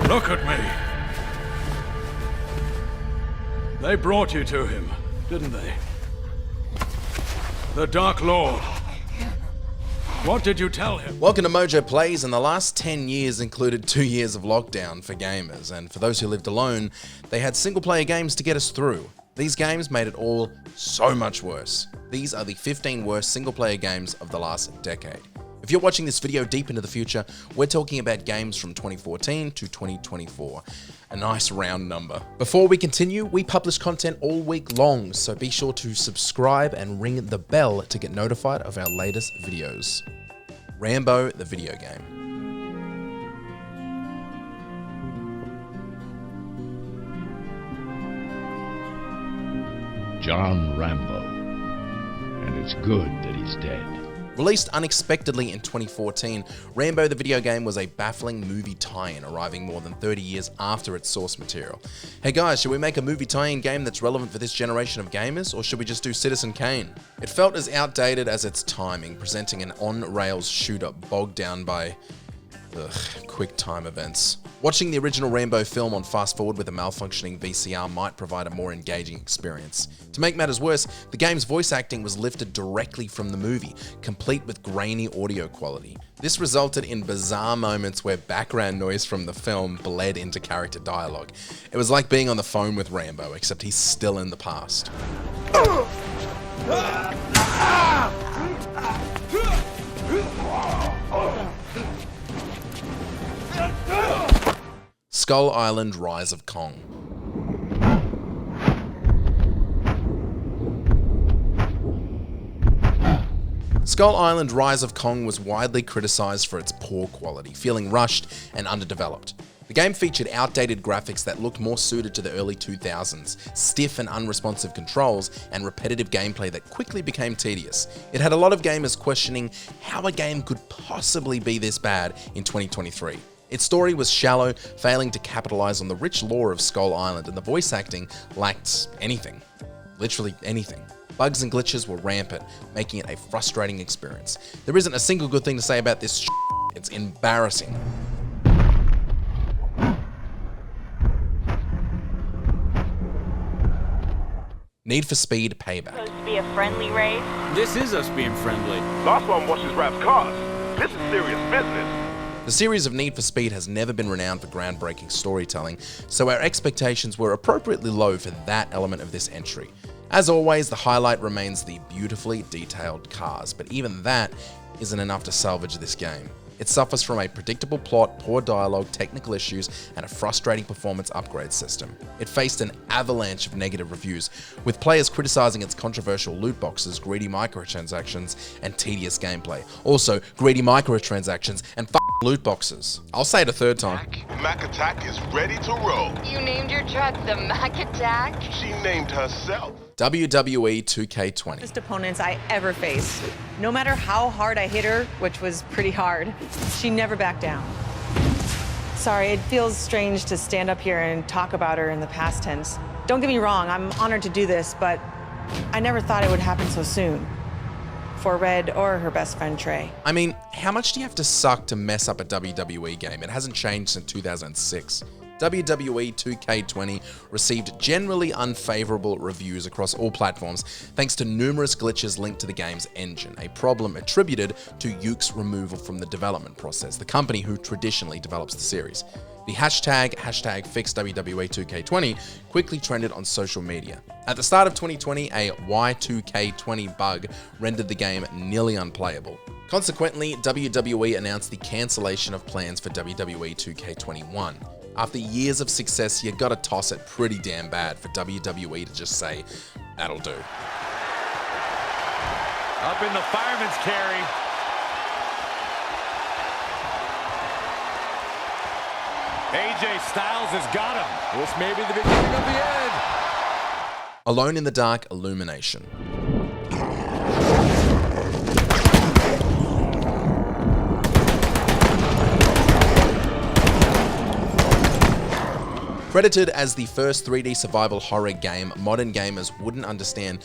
Look at me. They brought you to him, didn't they? The Dark Lord. What did you tell him? Welcome to MojoPlays, and the last 10 years included 2 years of lockdown for gamers, and for those who lived alone, they had single-player games to get us through. These games made it all so much worse. These are the 15 worst single-player games of the last decade. If you're watching this video deep into the future, we're talking about games from 2014 to 2024. A nice round number. Before we continue, we publish content all week long, so be sure to subscribe and ring the bell to get notified of our latest videos. Rambo, the video game. John Rambo. And it's good that he's dead. Released unexpectedly in 2014, Rambo the video game was a baffling movie tie-in, arriving more than 30 years after its source material. Hey guys, should we make a movie tie-in game that's relevant for this generation of gamers, or should we just do Citizen Kane? It felt as outdated as its timing, presenting an on-rails shooter bogged down by quick time events. Watching the original Rambo film on fast forward with a malfunctioning VCR might provide a more engaging experience. To make matters worse, the game's voice acting was lifted directly from the movie, complete with grainy audio quality. This resulted in bizarre moments where background noise from the film bled into character dialogue. It was like being on the phone with Rambo, except he's still in the past. Skull Island: Rise of Kong. Skull Island: Rise of Kong was widely criticized for its poor quality, feeling rushed and underdeveloped. The game featured outdated graphics that looked more suited to the early 2000s, stiff and unresponsive controls, and repetitive gameplay that quickly became tedious. It had a lot of gamers questioning how a game could possibly be this bad in 2023. Its story was shallow, failing to capitalize on the rich lore of Skull Island, and the voice acting lacked anything. Literally anything. Bugs and glitches were rampant, making it a frustrating experience. There isn't a single good thing to say about this it's embarrassing. Need for Speed Payback. Supposed to be a friendly race? This is us being friendly. Last one washes Rap's cars. This is serious business. The series of Need for Speed has never been renowned for groundbreaking storytelling, so our expectations were appropriately low for that element of this entry. As always, the highlight remains the beautifully detailed cars, but even that isn't enough to salvage this game. It suffers from a predictable plot, poor dialogue, technical issues, and a frustrating performance upgrade system. It faced an avalanche of negative reviews, with players criticizing its controversial loot boxes, greedy microtransactions, and tedious gameplay. Also, greedy microtransactions and loot boxes. I'll say it a third time. Mac Attack is ready to roll. You named your truck the Mac Attack? She named herself. WWE 2K20. Best opponents I ever faced. No matter how hard I hit her, which was pretty hard, she never backed down. Sorry, it feels strange to stand up here and talk about her in the past tense. Don't get me wrong, I'm honored to do this, but I never thought it would happen so soon. For Red or her best friend Trey. I mean, how much do you have to suck to mess up a WWE game? It hasn't changed since 2006. WWE 2K20 received generally unfavorable reviews across all platforms thanks to numerous glitches linked to the game's engine, a problem attributed to Yuke's removal from the development process, the company who traditionally develops the series. The hashtag #FixWWE2K20 quickly trended on social media. At the start of 2020, a Y2K20 bug rendered the game nearly unplayable. Consequently, WWE announced the cancellation of plans for WWE 2K21. After years of success, you gotta toss it pretty damn bad for WWE to just say, that'll do. Up in the fireman's carry. AJ Styles has got him. This may be the beginning of the end. Alone in the Dark Illumination. Credited as the first 3D survival horror game, modern gamers wouldn't understand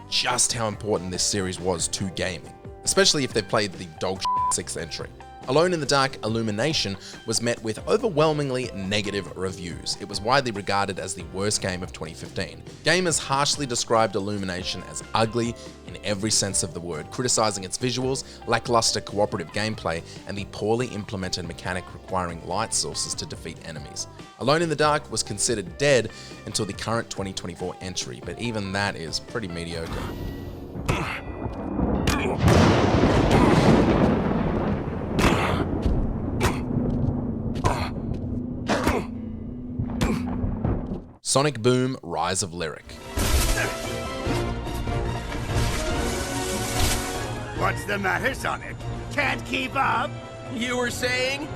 just how important this series was to gaming, especially if they played the dog 6th entry. Alone in the Dark Illumination was met with overwhelmingly negative reviews. It was widely regarded as the worst game of 2015. Gamers harshly described Illumination as ugly in every sense of the word, criticizing its visuals, lackluster cooperative gameplay, and the poorly implemented mechanic requiring light sources to defeat enemies. Alone in the Dark was considered dead until the current 2024 entry, but even that is pretty mediocre. Sonic Boom: Rise of Lyric. What's the matter, Sonic? Can't keep up? You were saying?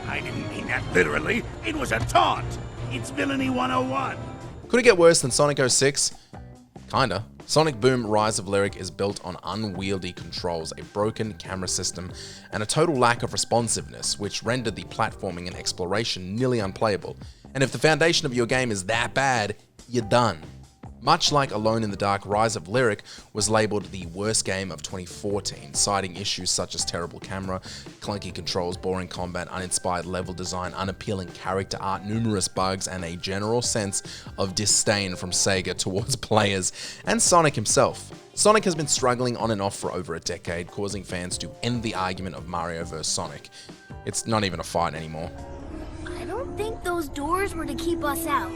I didn't mean that literally. It was a taunt. It's Villainy 101. Could it get worse than Sonic 06? Kinda. Sonic Boom: Rise of Lyric is built on unwieldy controls, a broken camera system, and a total lack of responsiveness, which rendered the platforming and exploration nearly unplayable. And if the foundation of your game is that bad, you're done. Much like Alone in the Dark, Rise of Lyric was labeled the worst game of 2014, citing issues such as terrible camera, clunky controls, boring combat, uninspired level design, unappealing character art, numerous bugs, and a general sense of disdain from Sega towards players and Sonic himself. Sonic has been struggling on and off for over a decade, causing fans to end the argument of Mario vs. Sonic. It's not even a fight anymore. I don't think those doors were to keep us out.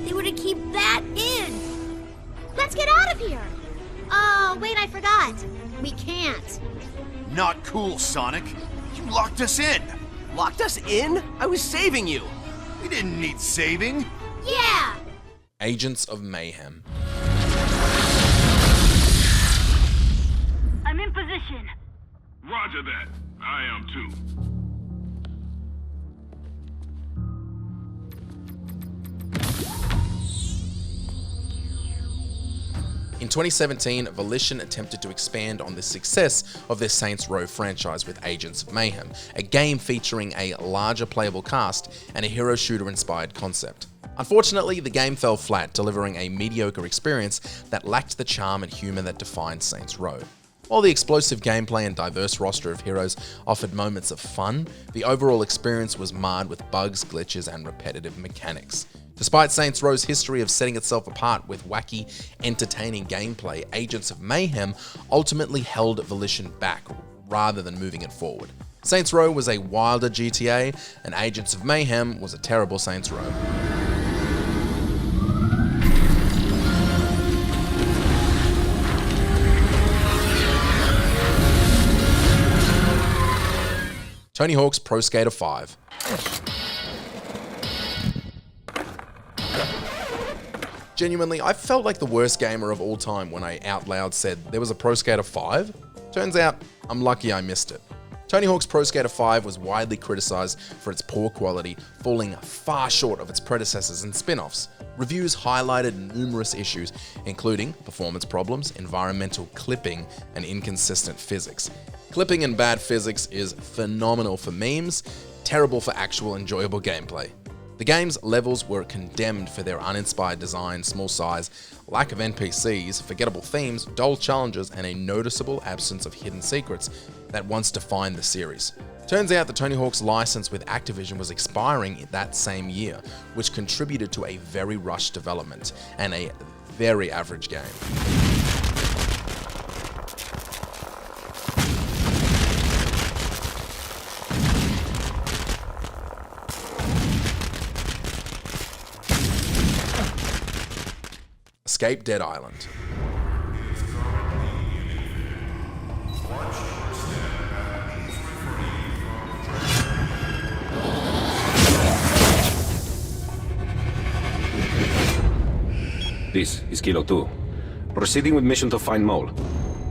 They were to keep that in. Let's get out of here. Oh, wait, I forgot. We can't. Not cool, Sonic. You locked us in. Locked us in? I was saving you. We didn't need saving. Yeah. Agents of Mayhem. I'm in position. Roger that. I am too. In 2017, Volition attempted to expand on the success of their Saints Row franchise with Agents of Mayhem, a game featuring a larger playable cast and a hero shooter-inspired concept. Unfortunately, the game fell flat, delivering a mediocre experience that lacked the charm and humor that defined Saints Row. While the explosive gameplay and diverse roster of heroes offered moments of fun, the overall experience was marred with bugs, glitches, and repetitive mechanics. Despite Saints Row's history of setting itself apart with wacky, entertaining gameplay, Agents of Mayhem ultimately held Volition back rather than moving it forward. Saints Row was a wilder GTA, and Agents of Mayhem was a terrible Saints Row. Tony Hawk's Pro Skater 5. Genuinely, I felt like the worst gamer of all time when I out loud said there was a Pro Skater 5. Turns out, I'm lucky I missed it. Tony Hawk's Pro Skater 5 was widely criticized for its poor quality, falling far short of its predecessors and spin-offs. Reviews highlighted numerous issues, including performance problems, environmental clipping, and inconsistent physics. Clipping and bad physics is phenomenal for memes, terrible for actual enjoyable gameplay. The game's levels were condemned for their uninspired design, small size, lack of NPCs, forgettable themes, dull challenges, and a noticeable absence of hidden secrets that once defined the series. Turns out the Tony Hawk's license with Activision was expiring that same year, which contributed to a very rushed development and a very average game. Escape Dead Island. This is Kilo 2. Proceeding with mission to find Mole.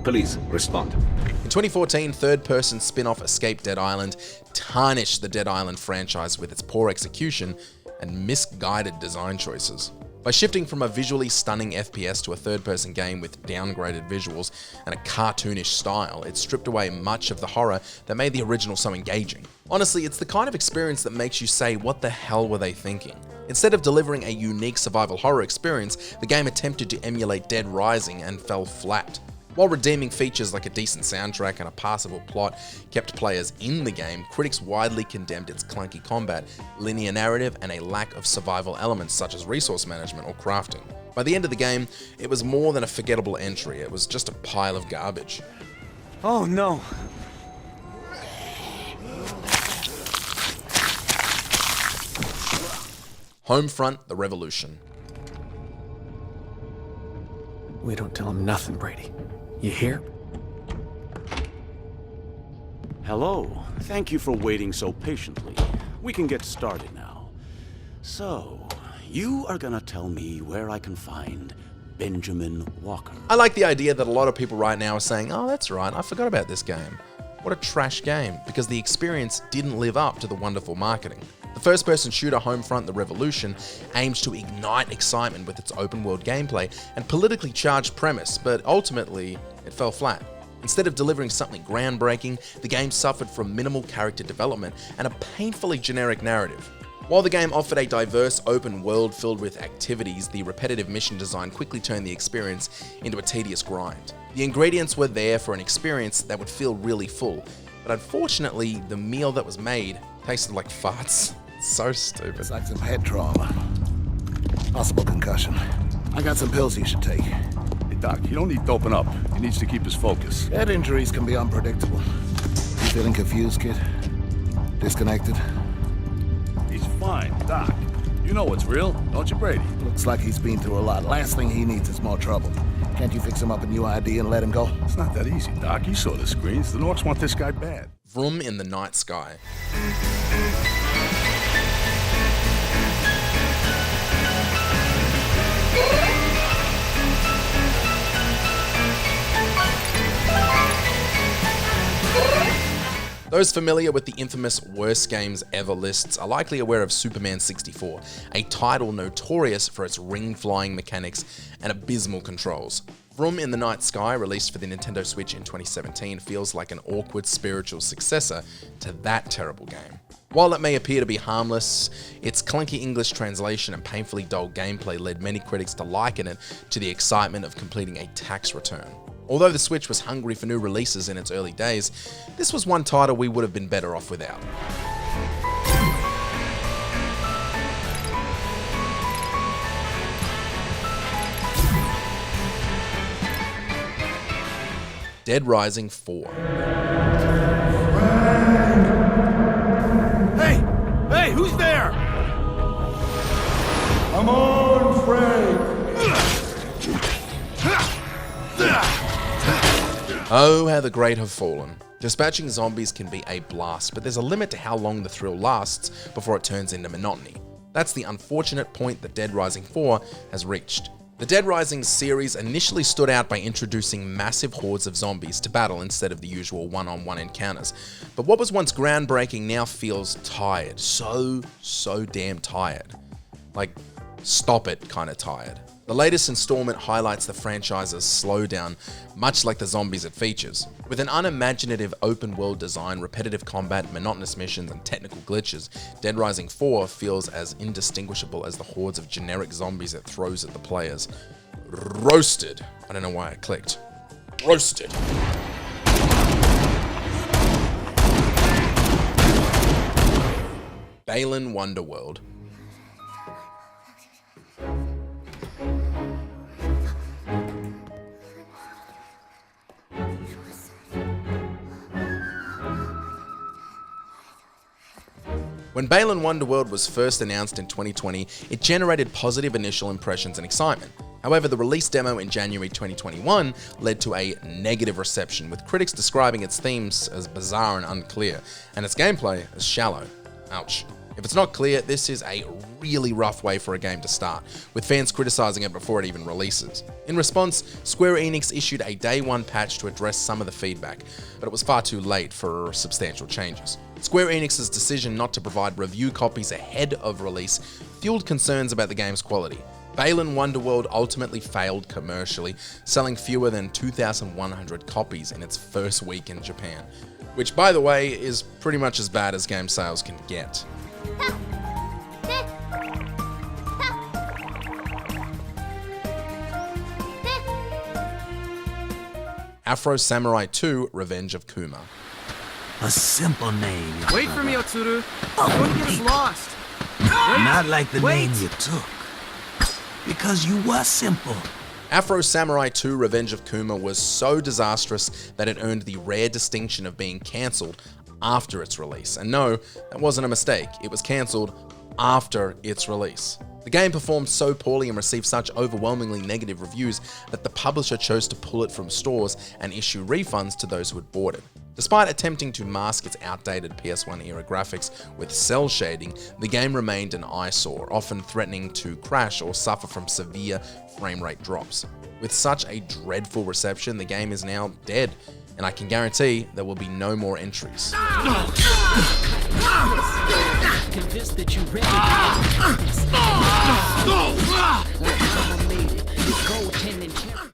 Please respond. In 2014, third-person spin-off Escape Dead Island tarnished the Dead Island franchise with its poor execution and misguided design choices. By shifting from a visually stunning FPS to a third-person game with downgraded visuals and a cartoonish style, it stripped away much of the horror that made the original so engaging. Honestly, it's the kind of experience that makes you say, what the hell were they thinking? Instead of delivering a unique survival horror experience, the game attempted to emulate Dead Rising and fell flat. While redeeming features like a decent soundtrack and a passable plot kept players in the game, critics widely condemned its clunky combat, linear narrative, and a lack of survival elements such as resource management or crafting. By the end of the game, it was more than a forgettable entry, it was just a pile of garbage. Oh no. Homefront: The Revolution. We don't tell him nothing, Brady. You hear? Hello. Thank you for waiting so patiently. We can get started now. So, you are gonna tell me where I can find Benjamin Walker. I like the idea that a lot of people right now are saying, oh, that's right, I forgot about this game. What a trash game, because the experience didn't live up to the wonderful marketing. The first-person shooter Homefront: The Revolution aims to ignite excitement with its open-world gameplay and politically charged premise, but ultimately, it fell flat. Instead of delivering something groundbreaking, the game suffered from minimal character development and a painfully generic narrative. While the game offered a diverse open world filled with activities, the repetitive mission design quickly turned the experience into a tedious grind. The ingredients were there for an experience that would feel really full, but unfortunately, the meal that was made tasted like farts. So stupid. It's like some head trauma. Possible concussion. I got some pills you should take. Hey, Doc, you don't need to open up. He needs to keep his focus. Head injuries can be unpredictable. You feeling confused, kid? Disconnected? He's fine, Doc. You know what's real, don't you, Brady? Looks like he's been through a lot. Last thing he needs is more trouble. Can't you fix him up a new ID and let him go? It's not that easy, Doc. You saw the screens. The Norks want this guy bad. Vroom in the night sky. Those familiar with the infamous worst games ever lists are likely aware of Superman 64, a title notorious for its ring-flying mechanics and abysmal controls. Vroom in the Night Sky, released for the Nintendo Switch in 2017, feels like an awkward spiritual successor to that terrible game. While it may appear to be harmless, its clunky English translation and painfully dull gameplay led many critics to liken it to the excitement of completing a tax return. Although the Switch was hungry for new releases in its early days, this was one title we would have been better off without. Dead Rising 4. Hey, who's there? Come on, Frank! Oh, how the great have fallen. Dispatching zombies can be a blast, but there's a limit to how long the thrill lasts before it turns into monotony. That's the unfortunate point that Dead Rising 4 has reached. The Dead Rising series initially stood out by introducing massive hordes of zombies to battle instead of the usual one-on-one encounters. But what was once groundbreaking now feels tired. So damn tired. Like, stop it kind of tired. The latest installment highlights the franchise's slowdown, much like the zombies it features. With an unimaginative open-world design, repetitive combat, monotonous missions, and technical glitches, Dead Rising 4 feels as indistinguishable as the hordes of generic zombies it throws at the players. Roasted. I don't know why I clicked. Roasted. Balan Wonderworld. When Balan Wonderworld was first announced in 2020, it generated positive initial impressions and excitement. However, the release demo in January 2021 led to a negative reception, with critics describing its themes as bizarre and unclear, and its gameplay as shallow. Ouch. If it's not clear, this is a really rough way for a game to start, with fans criticizing it before it even releases. In response, Square Enix issued a day one patch to address some of the feedback, but it was far too late for substantial changes. Square Enix's decision not to provide review copies ahead of release fueled concerns about the game's quality. Balan Wonderworld ultimately failed commercially, selling fewer than 2,100 copies in its first week in Japan, which, by the way, is pretty much as bad as game sales can get. Afro Samurai 2: Revenge of Kuma. A simple name. Wait for me, Otsuru. I'm going to get us lost. Not like the name you took. Because you were simple. Afro Samurai 2: Revenge of Kuma was so disastrous that it earned the rare distinction of being cancelled after its release. And no, that wasn't a mistake. It was cancelled after its release. The game performed so poorly and received such overwhelmingly negative reviews that the publisher chose to pull it from stores and issue refunds to those who had bought it. Despite attempting to mask its outdated PS1 era graphics with cel shading, the game remained an eyesore, often threatening to crash or suffer from severe frame rate drops. With such a dreadful reception, the game is now dead, and I can guarantee there will be no more entries. Convinced that you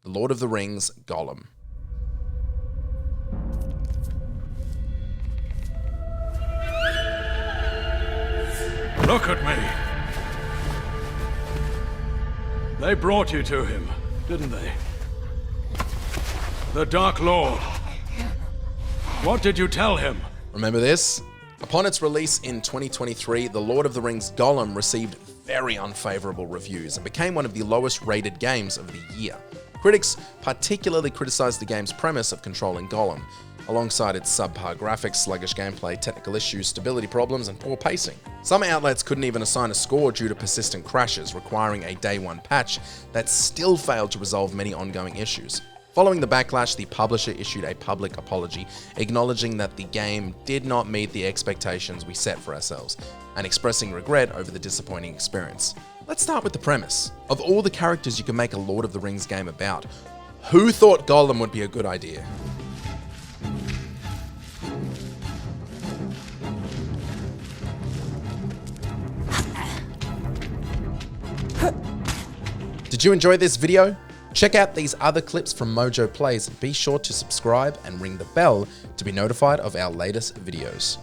The Lord of the Rings, Gollum. Look at me. They brought you to him, didn't they? The Dark Lord. What did you tell him? Remember this? Upon its release in 2023, The Lord of the Rings Gollum received very unfavorable reviews and became one of the lowest rated games of the year. Critics particularly criticized the game's premise of controlling Gollum, alongside its subpar graphics, sluggish gameplay, technical issues, stability problems, and poor pacing. Some outlets couldn't even assign a score due to persistent crashes, requiring a day one patch that still failed to resolve many ongoing issues. Following the backlash, the publisher issued a public apology, acknowledging that the game did not meet the expectations we set for ourselves, and expressing regret over the disappointing experience. Let's start with the premise. Of all the characters you can make a Lord of the Rings game about, who thought Gollum would be a good idea? Did you enjoy this video? Check out these other clips from MojoPlays and be sure to subscribe and ring the bell to be notified of our latest videos.